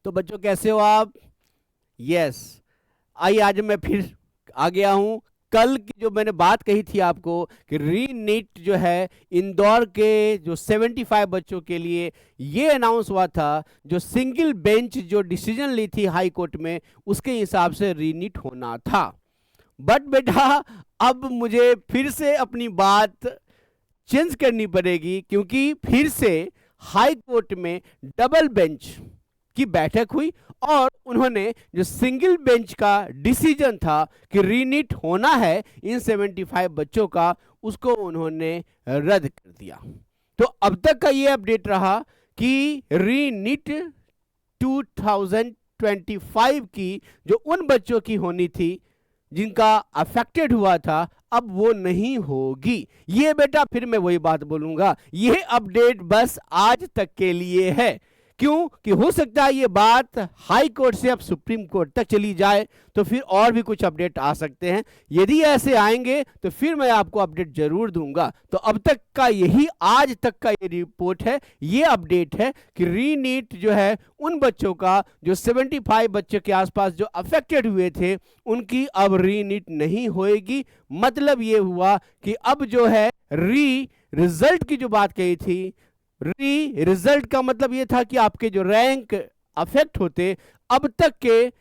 तो बच्चों कैसे हो आप? यस। आइए आज मैं फिर आ गया हूं। कल की जो मैंने बात कही थी आपको कि री नीट जो है इंदौर के जो 75 बच्चों के लिए ये अनाउंस हुआ था, जो सिंगल बेंच जो डिसीजन ली थी हाई कोर्ट में उसके हिसाब से री नीट होना था। बट बेटा अब मुझे फिर से अपनी बात चेंज करनी पड़ेगी, क्योंकि फिर से हाई कोर्ट में डबल बेंच की बैठक हुई और उन्होंने जो सिंगल बेंच का डिसीजन था कि रीनीट होना है इन 75 बच्चों का, उसको उन्होंने रद्द कर दिया। तो अब तक का ये अपडेट रहा कि रीनीट 2025 की जो उन बच्चों की होनी थी जिनका अफेक्टेड हुआ था, अब वो नहीं होगी। ये बेटा फिर मैं वही बात बोलूंगा, ये अपडेट बस आज तक के लिए है। क्यों कि हो सकता है ये बात हाई कोर्ट से अब सुप्रीम कोर्ट तक चली जाए, तो फिर और भी कुछ अपडेट आ सकते हैं। यदि ऐसे आएंगे तो फिर मैं आपको अपडेट जरूर दूंगा। तो अब तक का यही आज तक का ये रिपोर्ट है, ये अपडेट है कि रीनीट जो है उन बच्चों का जो 75 बच्चों के आसपास जो अफेक्टेड हुए थे उनकी अब रीनीट नहीं होएगी। मतलब ये हुआ कि अब जो है रिजल्ट की जो बात कही थी, रिजल्ट का मतलब ये था कि आपके जो रैंक अफेक्ट होते, अब तक के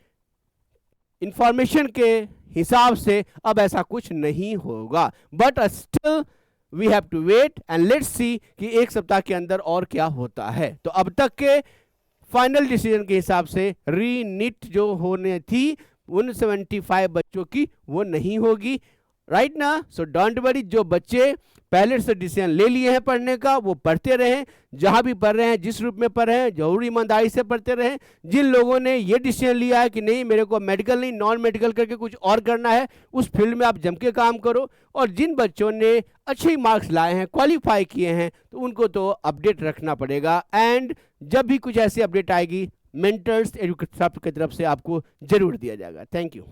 इंफॉर्मेशन के हिसाब से अब ऐसा कुछ नहीं होगा। But still we have to wait and let's see कि एक सप्ताह के अंदर और क्या होता है। तो अब तक के फाइनल डिसीजन के हिसाब से रीनीट जो होने थी उन 75 बच्चों की वो नहीं होगी, राइट ना। सो डोंट वरी, जो बच्चे पहले से डिसीजन ले लिए हैं पढ़ने का वो पढ़ते रहें, जहां भी पढ़ रहे हैं, जिस रूप में पढ़ रहे हैं, जरूर ईमानदारी से पढ़ते रहें। जिन लोगों ने ये डिसीजन लिया है कि नहीं मेरे को मेडिकल नहीं नॉन मेडिकल करके कुछ और करना है, उस फील्ड में आप जम के काम करो। और जिन बच्चों ने अच्छे मार्क्स लाए हैं, क्वालिफाई किए हैं, तो उनको तो अपडेट रखना पड़ेगा। एंड जब भी कुछ ऐसी अपडेट आएगी मेंटर्स एजुकेशन की तरफ से आपको जरूर दिया जाएगा। Thank you.